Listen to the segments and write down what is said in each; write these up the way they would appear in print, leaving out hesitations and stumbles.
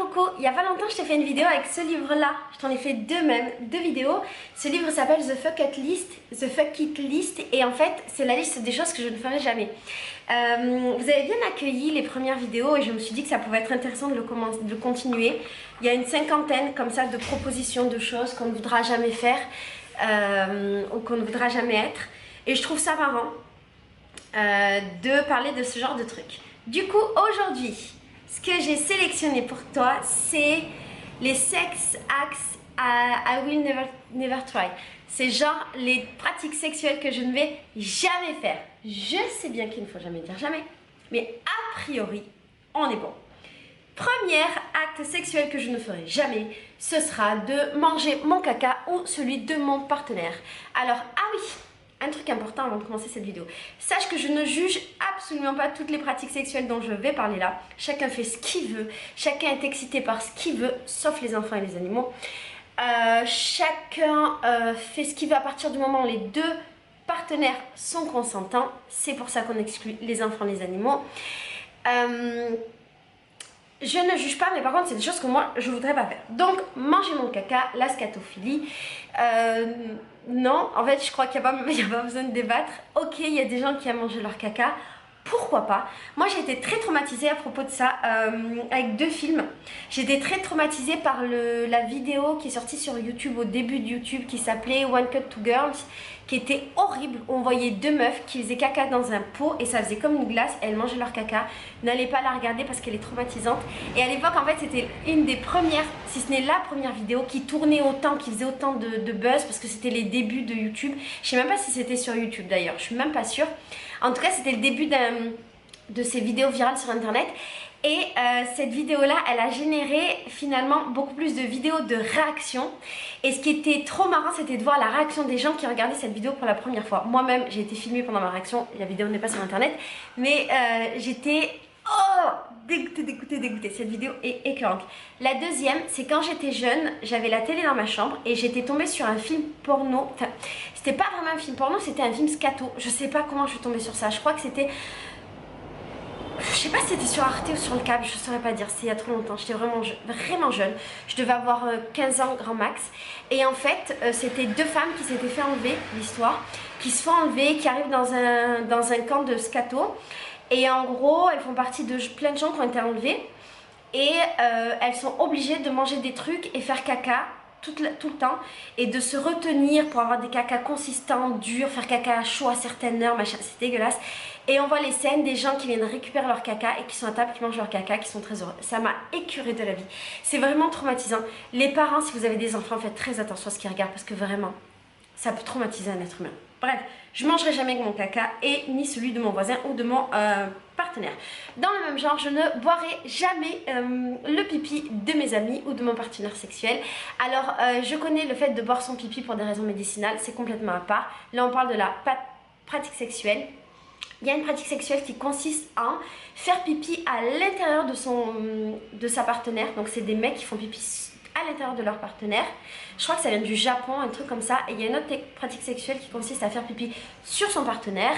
Coco, il y a pas longtemps je t'ai fait une vidéo avec ce livre là, je t'en ai fait deux vidéos. Ce livre s'appelle The Fuck It List et en fait c'est la liste des choses que je ne ferai jamais. Vous avez bien accueilli les premières vidéos et je me suis dit que ça pouvait être intéressant de le continuer. Il y a une cinquantaine comme ça de propositions de choses qu'on ne voudra jamais faire ou qu'on ne voudra jamais être et je trouve ça marrant de parler de ce genre de trucs. Du coup aujourd'hui, ce que j'ai sélectionné pour toi, c'est les sex acts I will never try. C'est genre les pratiques sexuelles que je ne vais jamais faire. Je sais bien qu'il ne faut jamais dire jamais, mais a priori, on est bon. Premier acte sexuel que je ne ferai jamais, ce sera de manger mon caca ou celui de mon partenaire. Alors, ah oui, un truc important avant de commencer cette vidéo. Sache que je ne juge absolument pas toutes les pratiques sexuelles dont je vais parler là. Chacun fait ce qu'il veut, chacun est excité par ce qu'il veut, sauf les enfants et les animaux. Chacun fait ce qu'il veut à partir du moment où les deux partenaires sont consentants. C'est pour ça qu'on exclut les enfants et les animaux. Je ne juge pas, mais par contre c'est des choses que moi je voudrais pas faire. Donc manger mon caca, la scatophilie, non, en fait je crois qu'il n'y a pas besoin de débattre. Ok, il y a des gens qui aiment manger leur caca, pourquoi pas. Moi j'ai été très traumatisée à propos de ça avec deux films. J'ai été très traumatisée par la vidéo qui est sortie sur YouTube au début de YouTube qui s'appelait One Cut to Girls, qui était horrible. On voyait deux meufs qui faisaient caca dans un pot et ça faisait comme une glace et elles mangeaient leur caca. N'allez pas la regarder parce qu'elle est traumatisante. Et à l'époque en fait c'était une des premières, si ce n'est la première vidéo qui tournait autant, qui faisait autant de buzz parce que c'était les débuts de YouTube. Je sais même pas si c'était sur YouTube d'ailleurs, je suis même pas sûre. En tout cas c'était le début de ces vidéos virales sur internet. Et cette vidéo là elle a généré finalement beaucoup plus de vidéos de réaction. Et ce qui était trop marrant c'était de voir la réaction des gens qui regardaient cette vidéo pour la première fois. Moi-même j'ai été filmée pendant ma réaction, la vidéo n'est pas sur internet. Mais j'étais dégoûtée. Cette vidéo est écœurante. La deuxième c'est quand j'étais jeune, j'avais la télé dans ma chambre et j'étais tombée sur un film porno. Enfin c'était pas vraiment un film porno, c'était un film scato. Je sais pas comment je suis tombée sur ça, je crois que c'était... Je sais pas si c'était sur Arte ou sur le câble, je saurais pas dire, c'est il y a trop longtemps, j'étais vraiment jeune, je devais avoir 15 ans grand max. Et en fait, c'était deux femmes qui s'étaient fait enlever, l'histoire, qui se font enlever, qui arrivent dans un camp de scato. Et en gros, elles font partie de plein de gens qui ont été enlevés. Et elles sont obligées de manger des trucs et faire caca tout le temps et de se retenir pour avoir des cacas consistants, durs, faire caca chaud à certaines heures, machin, c'est dégueulasse. Et on voit les scènes des gens qui viennent récupérer leur caca et qui sont à table, qui mangent leur caca, qui sont très heureux. Ça m'a écœurée de la vie. C'est vraiment traumatisant. Les parents, si vous avez des enfants, faites très attention à ce qu'ils regardent parce que vraiment, ça peut traumatiser un être humain. Bref, je ne mangerai jamais mon caca et ni celui de mon voisin ou de mon partenaire. Dans le même genre, je ne boirai jamais le pipi de mes amis ou de mon partenaire sexuel. Alors, je connais le fait de boire son pipi pour des raisons médicinales, c'est complètement à part. Là, on parle de la pratique sexuelle. Il y a une pratique sexuelle qui consiste à faire pipi à l'intérieur de sa partenaire. Donc, c'est des mecs qui font pipi à l'intérieur de leur partenaire. Je crois que ça vient du Japon, un truc comme ça. Et il y a une autre pratique sexuelle qui consiste à faire pipi sur son partenaire.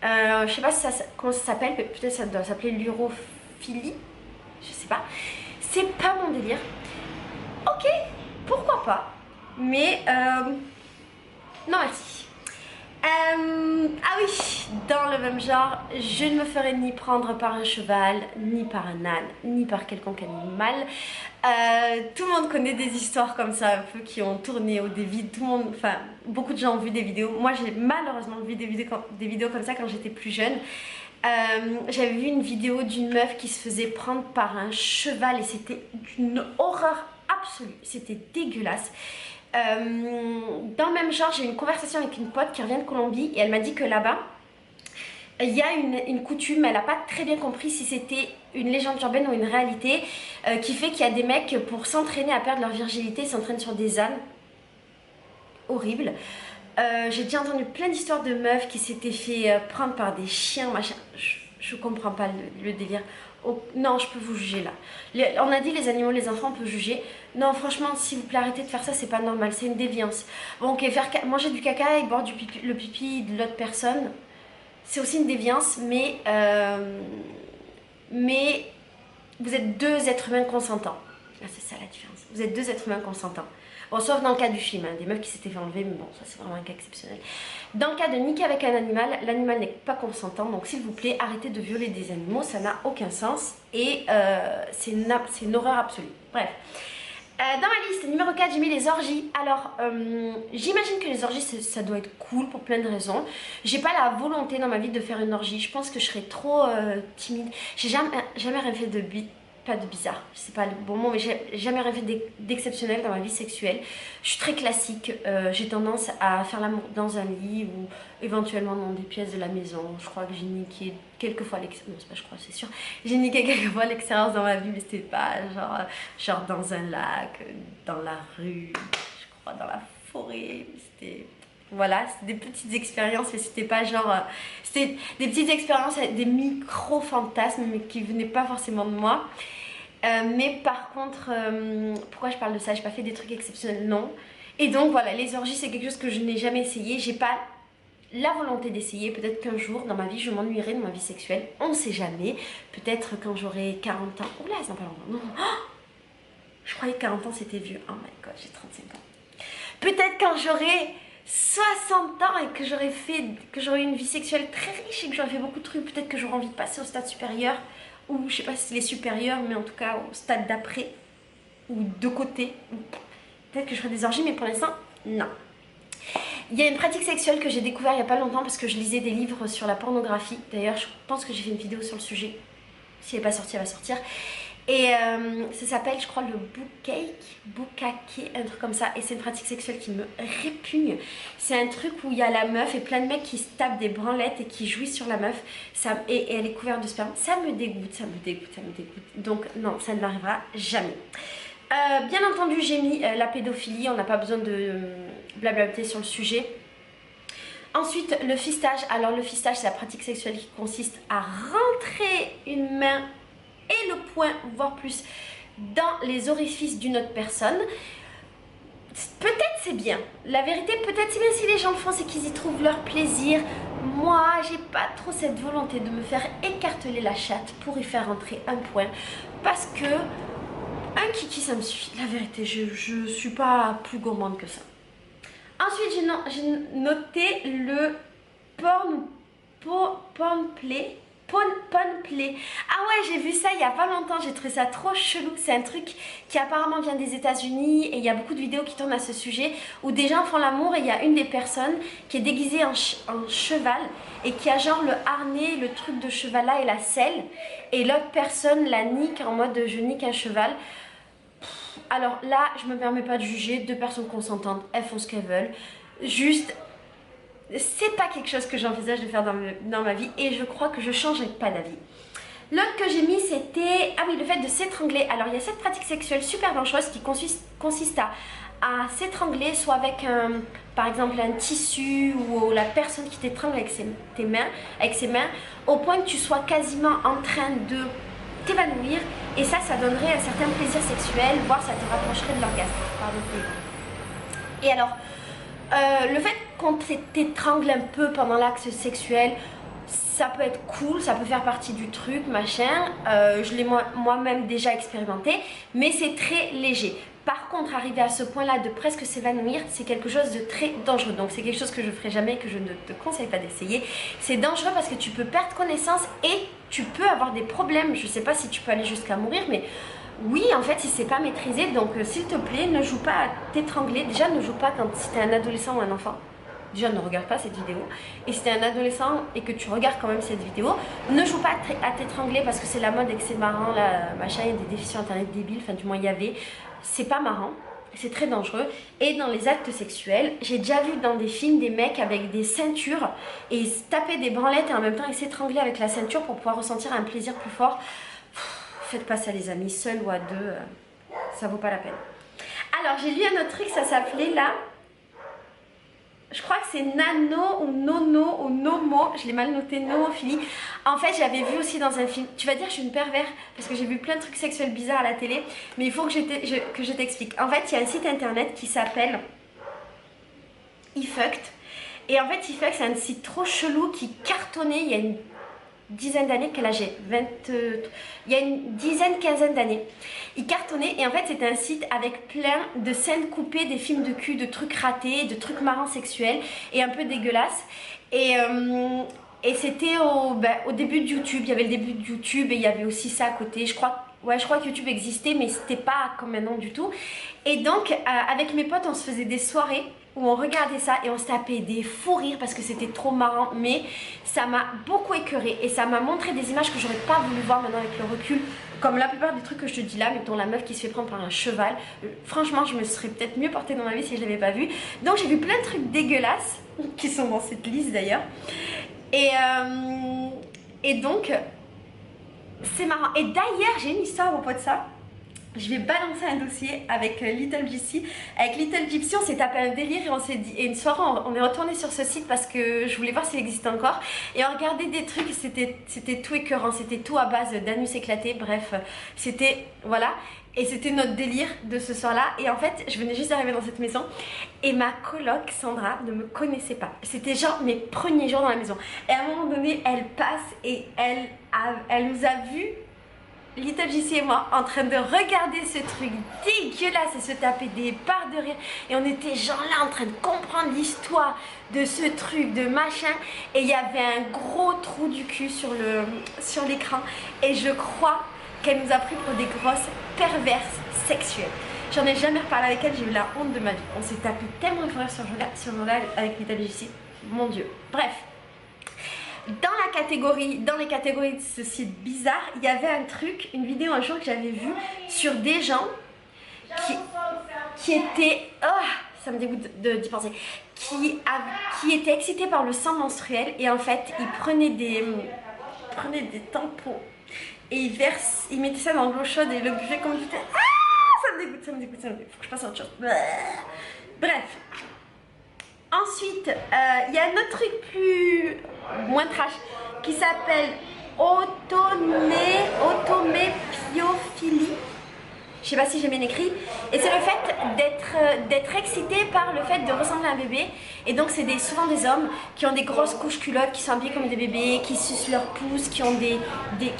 Je sais pas si comment ça s'appelle, peut-être ça doit s'appeler l'urophilie. Je sais pas. C'est pas mon délire. Ok, pourquoi pas. Mais non merci. Ah oui, dans le même genre, je ne me ferai ni prendre par un cheval, ni par un âne, ni par quelconque animal. Tout le monde connaît des histoires comme ça, un peu qui ont tourné au début. Tout le monde, enfin, beaucoup de gens ont vu des vidéos. Moi, j'ai malheureusement vu des vidéos comme ça quand j'étais plus jeune. J'avais vu une vidéo d'une meuf qui se faisait prendre par un cheval et c'était d'une horreur absolue. C'était dégueulasse. Dans le même genre, j'ai eu une conversation avec une pote qui revient de Colombie et elle m'a dit que là-bas il y a une coutume, elle n'a pas très bien compris si c'était une légende urbaine ou une réalité, qui fait qu'il y a des mecs pour s'entraîner à perdre leur virginité s'entraînent sur des ânes. Horrible. J'ai déjà entendu plein d'histoires de meufs qui s'étaient fait prendre par des chiens, machin. Je comprends pas le délire. Oh, non, je peux vous juger là. On a dit les animaux, les enfants, on peut juger. Non, franchement, s'il vous plaît, arrêtez de faire ça, c'est pas normal, c'est une déviance. Bon, ok, manger du caca et boire le pipi de l'autre personne, c'est aussi une déviance, mais vous êtes deux êtres humains consentants. Ah, c'est ça la différence. Vous êtes deux êtres humains consentants. Bon, sauf dans le cas du film, hein, des meufs qui s'étaient fait enlever, mais bon, ça c'est vraiment un cas exceptionnel. Dans le cas de niquer avec un animal, l'animal n'est pas consentant, donc s'il vous plaît, arrêtez de violer des animaux, ça n'a aucun sens et c'est une horreur absolue. Bref. Dans ma liste numéro 4, j'ai mis les orgies. Alors, j'imagine que les orgies, ça doit être cool pour plein de raisons. J'ai pas la volonté dans ma vie de faire une orgie. Je pense que je serais trop timide. J'ai jamais rien fait de pas de bizarre, c'est pas le bon mot, mais j'ai jamais rien fait d'exceptionnel dans ma vie sexuelle. Je suis très classique, j'ai tendance à faire l'amour dans un lit ou éventuellement dans des pièces de la maison. Je crois que j'ai niqué quelques fois l'extérieur, non c'est pas je crois, c'est sûr. J'ai niqué quelques fois l'extérieur dans ma vie, mais c'était pas genre dans un lac, dans la rue, je crois dans la forêt, c'était... Voilà, c'était des petites expériences, mais c'était pas genre... c'était des petites expériences avec des micro-fantasmes, mais qui venaient pas forcément de moi. Mais par contre, pourquoi je parle de ça? J'ai pas fait des trucs exceptionnels, non. Et donc voilà, les orgies, c'est quelque chose que je n'ai jamais essayé. J'ai pas la volonté d'essayer. Peut-être qu'un jour, dans ma vie, je m'ennuierai de ma vie sexuelle. On sait jamais. Peut-être quand j'aurai 40 ans... Oula, c'est pas longtemps. Non. Oh, je croyais que 40 ans, c'était vieux. Oh my god, j'ai 35 ans. Peut-être quand j'aurai 60 ans et que j'aurais une vie sexuelle très riche et que j'aurais fait beaucoup de trucs, peut-être que j'aurais envie de passer au stade supérieur, ou je sais pas si c'est les supérieurs, mais en tout cas au stade d'après, ou de côté. Peut-être que je ferai des orgies, mais pour l'instant, non. Il y a une pratique sexuelle que j'ai découvert il y a pas longtemps parce que je lisais des livres sur la pornographie. D'ailleurs, je pense que j'ai fait une vidéo sur le sujet. Si elle n'est pas sortie, elle va sortir. Et ça s'appelle, je crois, le bukake, un truc comme ça. Et c'est une pratique sexuelle qui me répugne. C'est un truc où il y a la meuf et plein de mecs qui se tapent des branlettes et qui jouissent sur la meuf. Et elle est couverte de sperme. Ça me dégoûte, ça me dégoûte, ça me dégoûte. Donc non, ça ne m'arrivera jamais. Bien entendu, j'ai mis la pédophilie. On n'a pas besoin de blablater sur le sujet. Ensuite, le fistage. Alors le fistage, c'est la pratique sexuelle qui consiste à rentrer une main et le poing, voire plus, dans les orifices d'une autre personne. Peut-être c'est bien. La vérité, peut-être c'est bien si les gens le font, c'est qu'ils y trouvent leur plaisir. Moi, j'ai pas trop cette volonté de me faire écarteler la chatte pour y faire rentrer un poing. Parce que un kiki, ça me suffit. La vérité, je suis pas plus gourmande que ça. Ensuite, j'ai noté le porn play. Play. Ah ouais, j'ai vu ça il y a pas longtemps, j'ai trouvé ça trop chelou. C'est un truc qui apparemment vient des États-Unis et il y a beaucoup de vidéos qui tournent à ce sujet où des gens font l'amour et il y a une des personnes qui est déguisée en cheval et qui a genre le harnais, le truc de cheval là et la selle, et l'autre personne la nique en mode je nique un cheval. Alors là, je me permets pas de juger, deux personnes consentantes, elles font ce qu'elles veulent. Juste, c'est pas quelque chose que j'envisage de faire dans ma vie et je crois que je changerai pas d'avis. L'autre que j'ai mis, c'était, ah oui, le fait de s'étrangler. Alors il y a cette pratique sexuelle super dangereuse qui consiste à s'étrangler, soit avec par exemple un tissu ou la personne qui t'étrangle avec ses mains, au point que tu sois quasiment en train de t'évanouir, et ça donnerait un certain plaisir sexuel, voire ça te rapprocherait de l'orgasme. Et alors, le fait qu'on t'étrangle un peu pendant l'acte sexuel, ça peut être cool, ça peut faire partie du truc, machin. Je l'ai moi-même déjà expérimenté, mais c'est très léger. Par contre, arriver à ce point-là de presque s'évanouir, c'est quelque chose de très dangereux. Donc c'est quelque chose que je ne ferai jamais, que je ne te conseille pas d'essayer. C'est dangereux parce que tu peux perdre connaissance et tu peux avoir des problèmes. Je ne sais pas si tu peux aller jusqu'à mourir, mais oui, en fait, si c'est pas maîtrisé. Donc s'il te plaît, ne joue pas à t'étrangler. Déjà, ne joue pas si tu es un adolescent ou un enfant. Déjà, ne regarde pas cette vidéo. Et si tu es un adolescent et que tu regardes quand même cette vidéo, ne joue pas à t'étrangler parce que c'est la mode et que c'est marrant, là, machin, il y a des défis sur internet débiles, enfin du moins il y avait. C'est pas marrant, c'est très dangereux. Et dans les actes sexuels, j'ai déjà vu dans des films des mecs avec des ceintures et ils se tapaient des branlettes et en même temps ils s'étranglaient avec la ceinture pour pouvoir ressentir un plaisir plus fort. Faites pas ça les amis, seul ou à deux, ça vaut pas la peine. Alors j'ai lu un autre truc, ça s'appelait là... Je crois que c'est Nano ou Nono ou Nomo, je l'ai mal noté, Nomophilie. En fait, j'avais vu aussi dans un film. Tu vas dire que je suis une pervers parce que j'ai vu plein de trucs sexuels bizarres à la télé, mais il faut que je t'explique. En fait, il y a un site internet qui s'appelle eFucked. Et en fait, eFucked, c'est un site trop chelou qui cartonnait. Il y a dizaine d'années, quel âge j'ai 20... il y a une dizaine, quinzaine d'années. Il cartonnait et en fait c'était un site avec plein de scènes coupées des films de cul, de trucs ratés, de trucs marrants sexuels et un peu dégueulasses. Et c'était au début de YouTube, il y avait le début de YouTube et il y avait aussi ça à côté. Je crois que YouTube existait mais c'était pas comme maintenant du tout. Et donc avec mes potes on se faisait des soirées où on regardait ça et on se tapait des fous rires parce que c'était trop marrant, mais ça m'a beaucoup écœurée et ça m'a montré des images que j'aurais pas voulu voir maintenant avec le recul, comme la plupart des trucs que je te dis là, mettons la meuf qui se fait prendre par un cheval. Franchement je me serais peut-être mieux portée dans ma vie si je l'avais pas vu. Donc j'ai vu plein de trucs dégueulasses qui sont dans cette liste d'ailleurs et donc c'est marrant. Et d'ailleurs j'ai une histoire à propos de ça. Je vais balancer un dossier avec Little Gypsy. Avec Little Gypsy, on s'est tapé un délire et on s'est dit. Et une soirée, on est retourné sur ce site parce que je voulais voir s'il existe encore. Et on regardait des trucs, c'était tout écœurant, c'était tout à base d'anus éclaté. Bref, c'était. Voilà. Et c'était notre délire de ce soir-là. Et en fait, je venais juste d'arriver dans cette maison. Et ma coloc, Sandra, ne me connaissait pas. C'était genre mes premiers jours dans la maison. Et à un moment donné, elle passe et elle nous a vus. Little Gypsy et moi en train de regarder ce truc dégueulasse et se taper des barres de rire et on était genre là en train de comprendre l'histoire de ce truc de machin et il y avait un gros trou du cul sur l'écran et je crois qu'elle nous a pris pour des grosses perverses sexuelles. J'en ai jamais reparlé avec elle, j'ai eu la honte de ma vie. On s'est tapé tellement de rire sur ce jour-là avec Little Gypsy, mon dieu. Bref. Dans les catégories de ce site bizarre, il y avait un truc, une vidéo un jour que j'avais vue sur des gens qui étaient, ça me dégoûte d'y penser, qui étaient excités par le sang menstruel et en fait ils prenaient des tampons et ils mettaient ça dans de l'eau chaude et le buvaient comme du thé. Ça me dégoûte, faut que je passe à autre chose. Bref. Ensuite, il y a un autre truc moins trash qui s'appelle automépiophilie. Je sais pas si j'ai bien écrit. Et c'est le fait d'être excité par le fait de ressembler à un bébé. Et donc c'est souvent des hommes qui ont des grosses couches culottes, qui sont habillés comme des bébés, qui sucent leurs pouces, qui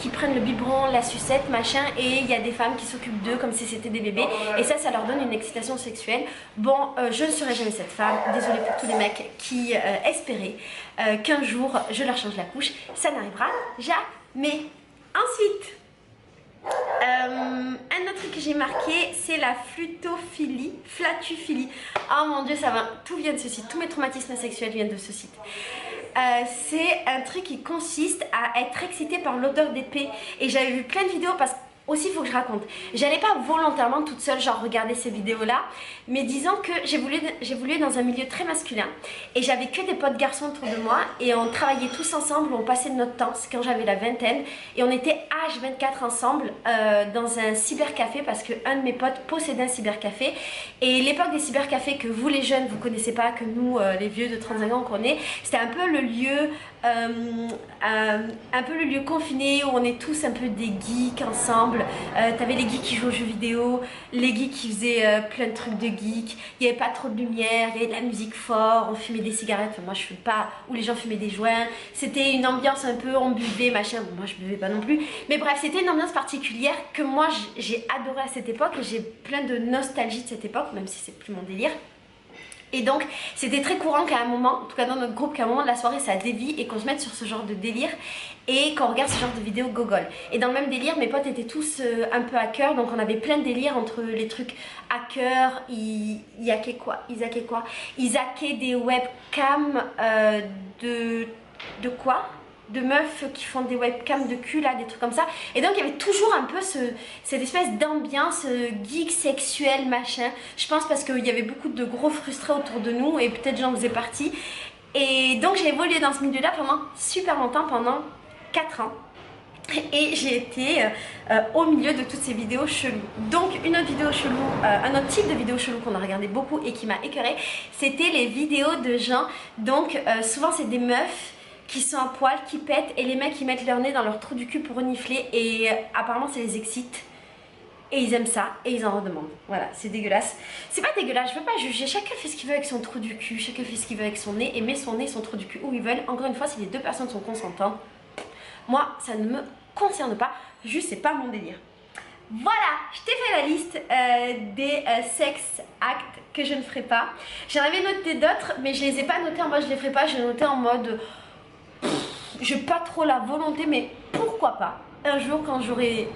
prennent le biberon, la sucette, machin. Et il y a des femmes qui s'occupent d'eux comme si c'était des bébés. Et ça leur donne une excitation sexuelle. Bon, je ne serai jamais cette femme. Désolée pour tous les mecs qui espéraient qu'un jour je leur change la couche. Ça n'arrivera jamais. Ensuite... un autre truc que j'ai marqué, c'est la flatuphilie. Oh mon dieu, tout vient de ce site, tous mes traumatismes sexuels viennent de ce site. C'est un truc qui consiste à être excité par l'odeur d'épée. Et j'avais vu plein de vidéos parce que aussi, il faut que je raconte. J'allais pas volontairement toute seule, genre regarder ces vidéos-là, mais disons que j'ai voulu être dans un milieu très masculin et j'avais que des potes garçons autour de moi et on travaillait tous ensemble, on passait de notre temps, c'est quand j'avais la vingtaine et on était H24 ensemble dans un cybercafé parce qu'un de mes potes possédait un cybercafé et l'époque des cybercafés que vous les jeunes vous connaissez pas, que nous les vieux de 35 ans on connaît, c'était un peu le lieu confiné où on est tous un peu des geeks ensemble. T'avais les geeks qui jouaient aux jeux vidéo, les geeks qui faisaient plein de trucs de geeks, il n'y avait pas trop de lumière, il y avait de la musique fort, on fumait des cigarettes, enfin moi je fume pas, ou les gens fumaient des joints, c'était une ambiance un peu, on buvait machin, bon, moi je buvais pas non plus, mais bref c'était une ambiance particulière que moi j'ai adoré à cette époque, j'ai plein de nostalgie de cette époque, même si c'est plus mon délire. Et donc c'était très courant qu'à un moment, en tout cas dans notre groupe, qu'à un moment de la soirée ça dévie et qu'on se mette sur ce genre de délire et qu'on regarde ce genre de vidéos gogol. Et dans le même délire, mes potes étaient tous un peu hackers, donc on avait plein de délires entre les trucs hackers, ils hackaient des webcams de quoi ? De meufs qui font des webcams de cul là, des trucs comme ça. Et donc il y avait toujours un peu cette espèce d'ambiance geek sexuelle machin. Je pense parce qu'il y avait beaucoup de gros frustrés autour de nous et peut-être j'en faisais partie. Et donc j'ai évolué dans ce milieu là pendant super longtemps, pendant 4 ans. Et j'ai été au milieu de toutes ces vidéos cheloues. Donc une autre vidéo chelou, un autre type de vidéo chelou qu'on a regardé beaucoup et qui m'a écœurée, c'était les vidéos de gens. Donc souvent c'est des meufs qui sont à poil, qui pètent et les mecs qui mettent leur nez dans leur trou du cul pour renifler et apparemment ça les excite et ils aiment ça et ils en redemandent. Voilà, c'est dégueulasse. C'est pas dégueulasse, je veux pas juger, chacun fait ce qu'il veut avec son trou du cul, chacun fait ce qu'il veut avec son nez et met son nez, son trou du cul où ils veulent. Encore une fois, si les deux personnes sont consentantes, Moi, ça ne me concerne pas, juste c'est pas mon délire. Voilà, je t'ai fait la liste des sex acts que je ne ferai pas. J'en avais noté d'autres, mais je les ai pas notés en mode je les ferai pas, je les ai notés en mode j'ai pas trop la volonté, mais pourquoi pas un jour quand j'aurai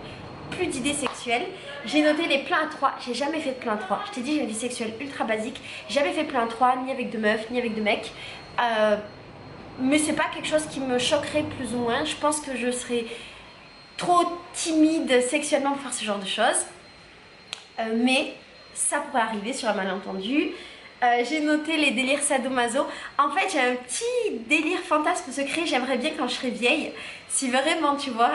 plus d'idées sexuelles. J'ai noté les pleins à 3, j'ai jamais fait de plein à 3. Je t'ai dit j'ai une vie sexuelle ultra basique, j'ai jamais fait plein à 3, ni avec de meufs, ni avec de mecs. Mais c'est pas quelque chose qui me choquerait plus ou moins. Je pense que je serais trop timide sexuellement pour faire ce genre de choses. Mais ça pourrait arriver sur un malentendu. J'ai noté les délires sadomaso. En fait, j'ai un petit délire fantasme secret. J'aimerais bien quand je serai vieille, si vraiment, tu vois,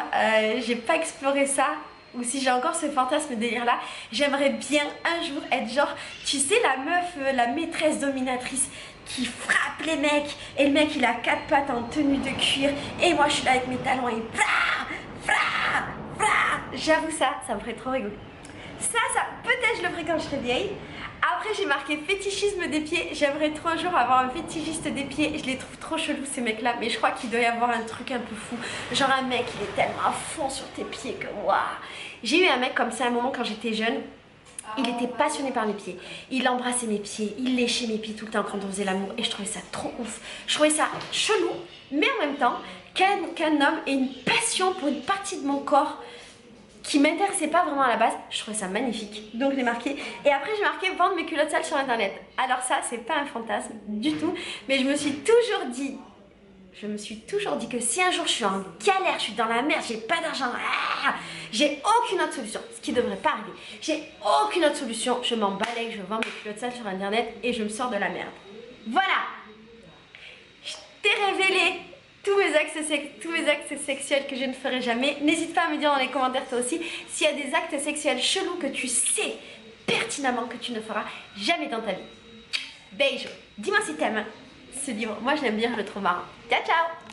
j'ai pas exploré ça, ou si j'ai encore ce fantasme délire là, j'aimerais bien un jour être genre, tu sais, la meuf, la maîtresse dominatrice qui frappe les mecs, et le mec il a 4 pattes en tenue de cuir, et moi je suis là avec mes talons et j'avoue ça me ferait trop rigoler. Ça peut-être je le ferai quand je serai vieille. Après j'ai marqué fétichisme des pieds. J'aimerais trop un jour avoir un fétichiste des pieds. Je les trouve trop chelous ces mecs là, mais je crois qu'il doit y avoir un truc un peu fou. Genre un mec il est tellement à fond sur tes pieds que waouh. J'ai eu un mec comme ça à un moment quand j'étais jeune. Il était passionné par mes pieds, il embrassait mes pieds, il léchait mes pieds tout le temps quand on faisait l'amour, et je trouvais ça trop ouf. Je trouvais ça chelou, mais en même temps qu'un homme ait une passion pour une partie de mon corps qui m'intéressait pas vraiment à la base, je trouvais ça magnifique. Donc je l'ai marqué. Et après j'ai marqué vendre mes culottes sales sur internet. Alors ça c'est pas un fantasme du tout, mais je me suis toujours dit que si un jour je suis en galère, je suis dans la merde, j'ai pas d'argent, j'ai aucune autre solution, ce qui devrait pas arriver. J'ai aucune autre solution, je m'en balèque, je vends mes culottes sales sur internet et je me sors de la merde. Voilà, je t'ai révélé tous mes actes sexuels que je ne ferai jamais. N'hésite pas à me dire dans les commentaires toi aussi s'il y a des actes sexuels chelous que tu sais pertinemment que tu ne feras jamais dans ta vie. Beijo, dis-moi si t'aimes ce livre, moi je l'aime bien, je le trouve marrant. Ciao ciao.